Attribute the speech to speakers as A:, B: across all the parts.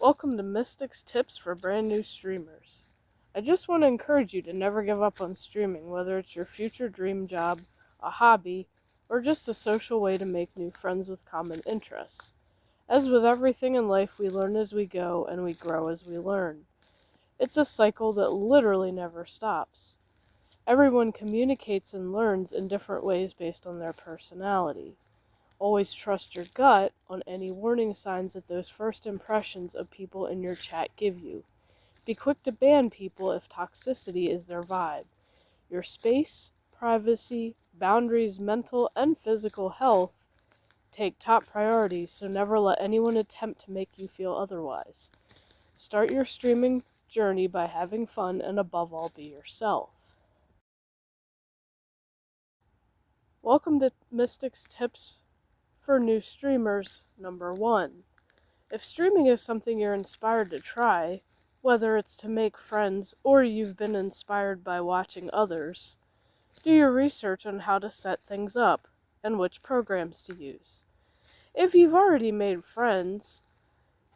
A: Welcome to Mystic's Tips for brand new streamers. I just want to encourage you to never give up on streaming, whether it's your future dream job, a hobby, or just a social way to make new friends with common interests. As with everything in life, we learn as we go and we grow as we learn. It's a cycle that literally never stops. Everyone communicates and learns in different ways based on their personality. Always trust your gut on any warning signs that those first impressions of people in your chat give you. Be quick to ban people if toxicity is their vibe. Your space, privacy, boundaries, mental and physical health take top priority, so never let anyone attempt to make you feel otherwise. Start your streaming journey by having fun and above all be yourself. Welcome to Mystic's Tips for new streamers, number 1. If streaming is something you're inspired to try, whether it's to make friends or you've been inspired by watching others, do your research on how to set things up and which programs to use. If you've already made friends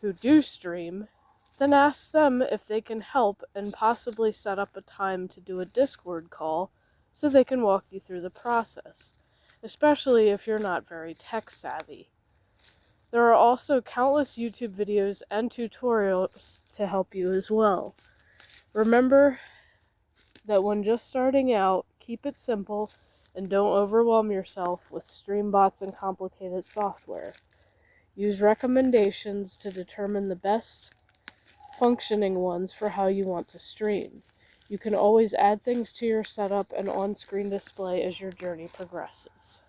A: who do stream, then ask them if they can help and possibly set up a time to do a Discord call so they can walk you through the process, especially if you're not very tech savvy. There are also countless YouTube videos and tutorials to help you as well. Remember that when just starting out, keep it simple and don't overwhelm yourself with stream bots and complicated software. Use recommendations to determine the best functioning ones for how you want to stream. You can always add things to your setup and on-screen display as your journey progresses.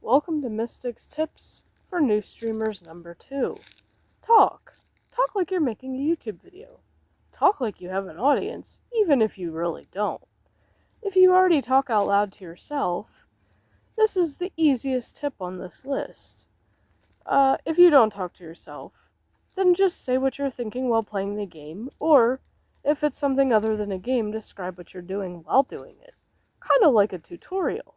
A: Welcome to Mystic's Tips for new streamers, number 2. Talk. Talk like you're making a YouTube video. Talk like you have an audience, even if you really don't. If you already talk out loud to yourself, this is the easiest tip on this list. If you don't talk to yourself, then just say what you're thinking while playing the game, or if it's something other than a game, describe what you're doing while doing it. Kind of like a tutorial.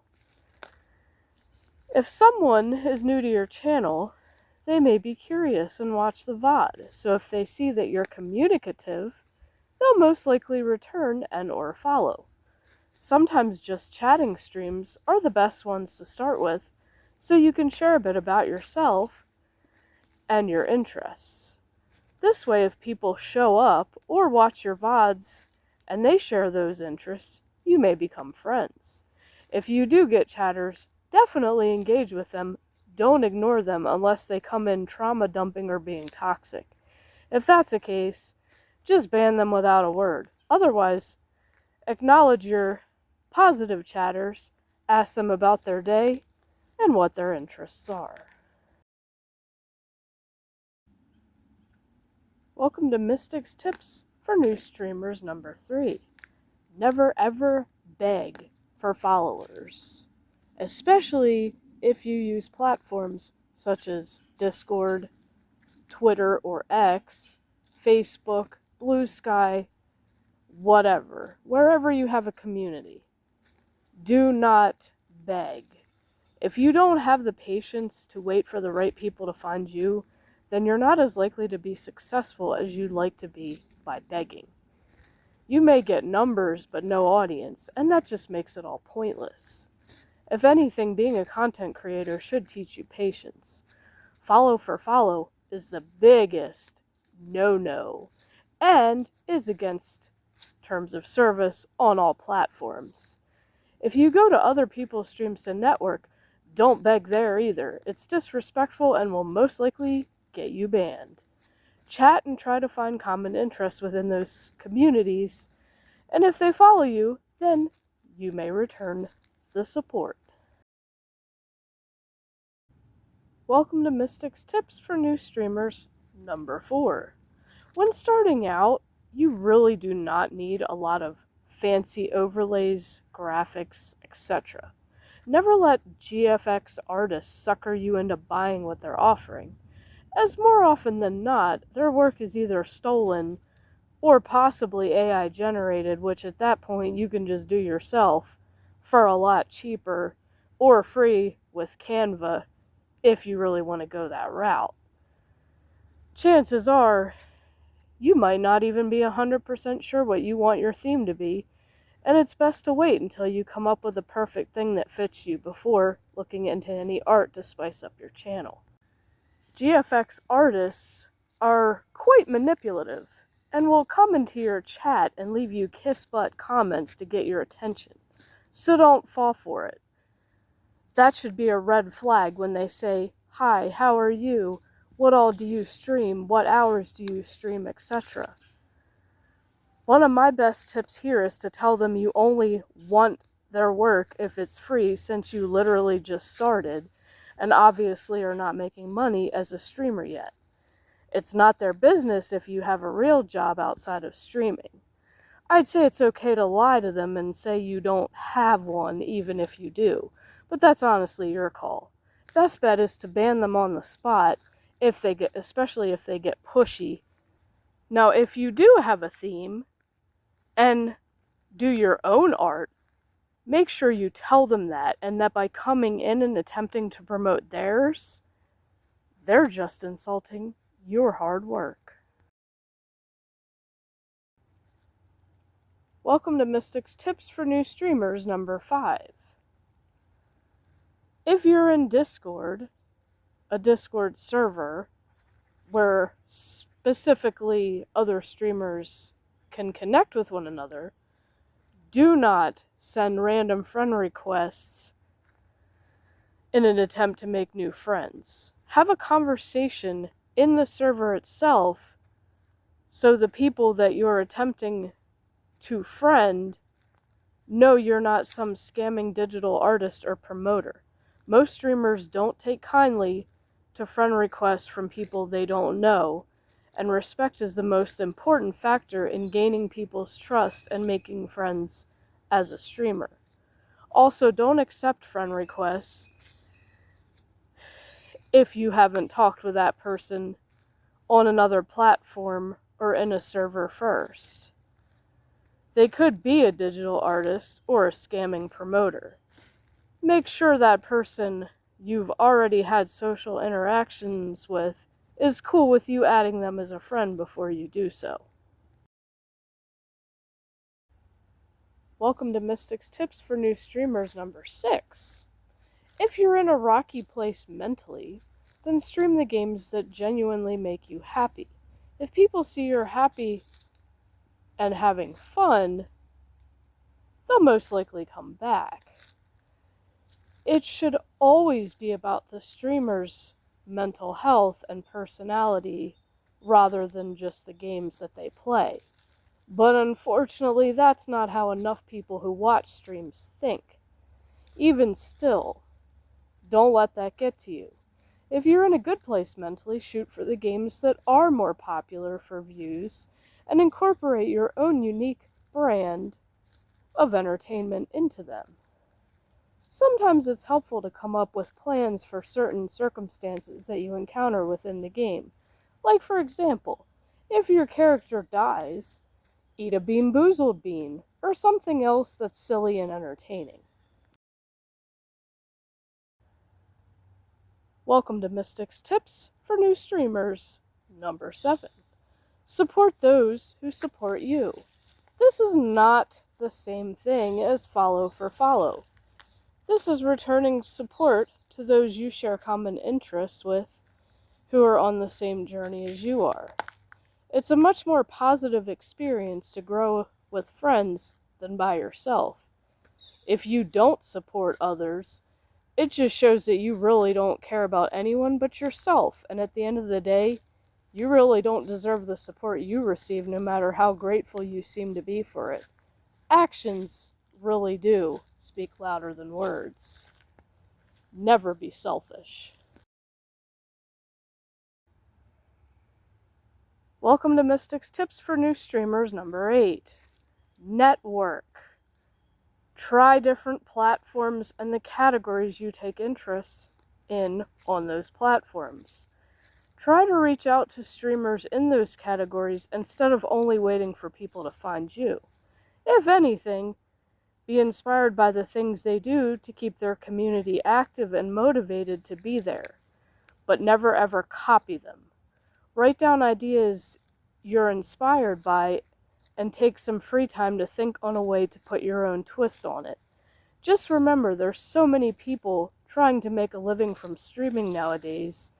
A: If someone is new to your channel, they may be curious and watch the VOD, so if they see that you're communicative, they'll most likely return and or follow. Sometimes just chatting streams are the best ones to start with, so you can share a bit about yourself and your interests. This way, if people show up or watch your VODs and they share those interests, you may become friends. If you do get chatters, definitely engage with them. Don't ignore them unless they come in trauma dumping or being toxic. If that's the case, just ban them without a word. Otherwise, acknowledge your positive chatters, ask them about their day, and what their interests are. Welcome to Mystic's Tips for new streamers, number 3. Never ever beg for followers, especially if you use platforms such as Discord, Twitter or X, Facebook, Blue Sky, whatever, wherever you have a community. Do not beg. If you don't have the patience to wait for the right people to find you, then you're not as likely to be successful as you'd like to be by begging. You may get numbers but no audience, and that just makes it all pointless. If anything, being a content creator should teach you patience. Follow for follow is the biggest no-no, and is against terms of service on all platforms. If you go to other people's streams to network, don't beg there either. It's disrespectful and will most likely get you banned. Chat and try to find common interests within those communities, and if they follow you, then you may return the support. Welcome to Mystic's Tips for new streamers, number 4. When starting out, you really do not need a lot of fancy overlays, graphics, etc. Never let GFX artists sucker you into buying what they're offering, as more often than not, their work is either stolen or possibly AI generated, which at that point you can just do yourself for a lot cheaper or free with Canva if you really want to go that route. Chances are, you might not even be 100% sure what you want your theme to be, and it's best to wait until you come up with a perfect thing that fits you before looking into any art to spice up your channel. GFX artists are quite manipulative and will come into your chat and leave you kiss-butt comments to get your attention, so don't fall for it. That should be a red flag when they say, "Hi, how are you? What all do you stream? What hours do you stream?" etc. One of my best tips here is to tell them you only want their work if it's free, since you literally just started and obviously are not making money as a streamer yet. It's not their business if you have a real job outside of streaming. I'd say it's okay to lie to them and say you don't have one even if you do, but that's honestly your call. Best bet is to ban them on the spot, especially if they get pushy. Now, if you do have a theme and do your own art, make sure you tell them that, and that by coming in and attempting to promote theirs, they're just insulting your hard work. Welcome to Mystic's Tips for New Streamers number 5. If you're in Discord, a Discord server where specifically other streamers can connect with one another, do not send random friend requests in an attempt to make new friends. Have a conversation in the server itself so the people that you're attempting to friend know you're not some scamming digital artist or promoter. Most streamers don't take kindly to friend requests from people they don't know, and respect is the most important factor in gaining people's trust and making friends as a streamer. Also, don't accept friend requests if you haven't talked with that person on another platform or in a server first. They could be a digital artist or a scamming promoter. Make sure that person you've already had social interactions with is cool with you adding them as a friend before you do so. Welcome to Mystic's Tips for New Streamers number 6. If you're in a rocky place mentally, then stream the games that genuinely make you happy. If people see you're happy and having fun, they'll most likely come back. It should always be about the streamer's mental health and personality rather than just the games that they play. But unfortunately, that's not how enough people who watch streams think. Even still, don't let that get to you. If you're in a good place mentally, shoot for the games that are more popular for views and incorporate your own unique brand of entertainment into them. Sometimes it's helpful to come up with plans for certain circumstances that you encounter within the game. Like, for example, if your character dies, eat a Bean Boozled bean, or something else that's silly and entertaining. Welcome to Mystic's Tips for New Streamers number 7. Support those who support you. This is not the same thing as follow for follow. This is returning support to those you share common interests with who are on the same journey as you are. It's a much more positive experience to grow with friends than by yourself. If you don't support others, it just shows that you really don't care about anyone but yourself, and at the end of the day, you really don't deserve the support you receive no matter how grateful you seem to be for it. Actions really do speak louder than words. Never be selfish. Welcome to Mystic's Tips for New Streamers number 8. Network. Try different platforms and the categories you take interest in on those platforms. Try to reach out to streamers in those categories instead of only waiting for people to find you. If anything, be inspired by the things they do to keep their community active and motivated to be there. but never ever copy them. Write down ideas you're inspired by and take some free time to think on a way to put your own twist on it. Just remember, there's so many people trying to make a living from streaming nowadays,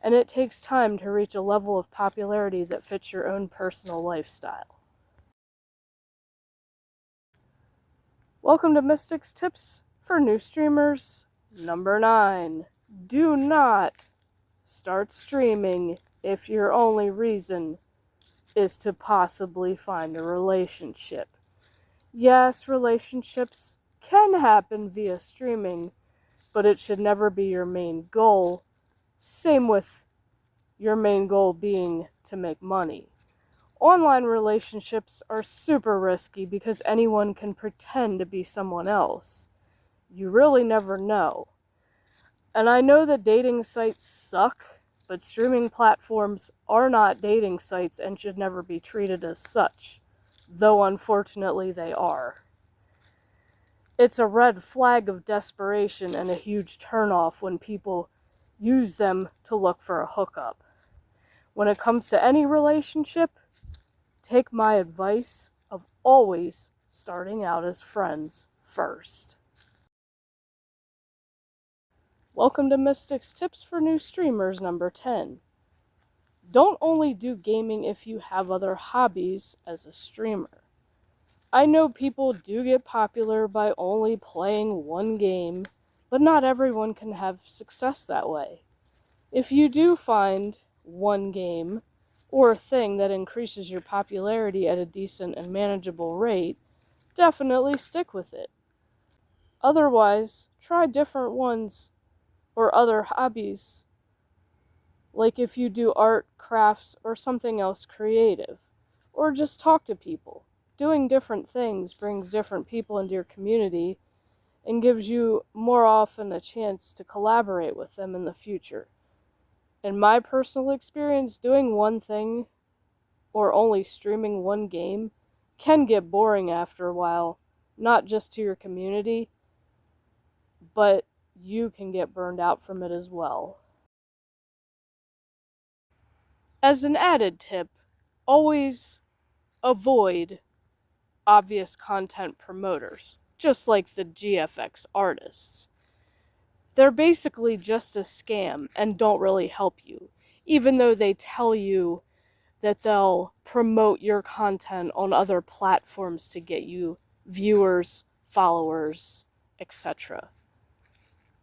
A: and it takes time to reach a level of popularity that fits your own personal lifestyle. Welcome to Mystic's Tips for New Streamers, number 9. Do not start streaming if your only reason is to possibly find a relationship. Yes, relationships can happen via streaming, but it should never be your main goal. Same with your main goal being to make money. Online relationships are super risky because anyone can pretend to be someone else. You really never know. And I know that dating sites suck, but streaming platforms are not dating sites and should never be treated as such, though unfortunately they are. It's a red flag of desperation and a huge turnoff when people use them to look for a hookup. When it comes to any relationship, take my advice of always starting out as friends first. Welcome to Mystic's Tips for New Streamers, number 10. Don't only do gaming if you have other hobbies as a streamer. I know people do get popular by only playing one game, but not everyone can have success that way. If you do find one game or thing that increases your popularity at a decent and manageable rate, definitely stick with it. Otherwise, try different ones or other hobbies, like if you do art, crafts, or something else creative, or just talk to people. Doing different things brings different people into your community and gives you more often a chance to collaborate with them in the future. In my personal experience, doing one thing or only streaming one game can get boring after a while, not just to your community, but you can get burned out from it as well. As an added tip, always avoid obvious content promoters, just like the GFX artists. They're basically just a scam and don't really help you, even though they tell you that they'll promote your content on other platforms to get you viewers, followers, etc.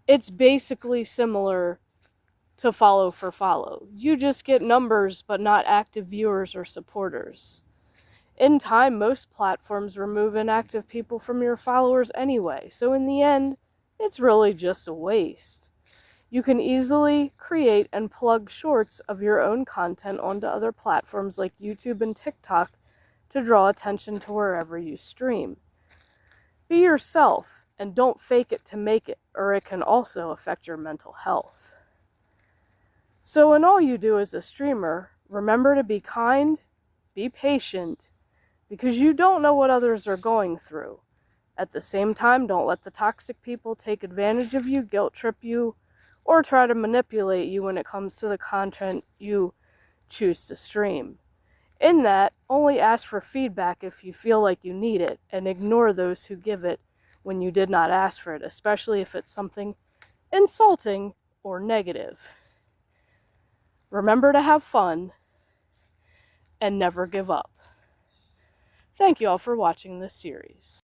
A: It's basically similar to follow for follow. You just get numbers but not active viewers or supporters. In time, most platforms remove inactive people from your followers anyway, so in the end, it's really just a waste. You can easily create and plug shorts of your own content onto other platforms like YouTube and TikTok to draw attention to wherever you stream. Be yourself and don't fake it to make it, or it can also affect your mental health. So in all you do as a streamer, remember to be kind, be patient, because you don't know what others are going through. At the same time, don't let the toxic people take advantage of you, guilt trip you, or try to manipulate you when it comes to the content you choose to stream. In that, only ask for feedback if you feel like you need it, and ignore those who give it when you did not ask for it, especially if it's something insulting or negative. Remember to have fun and never give up. Thank you all for watching this series.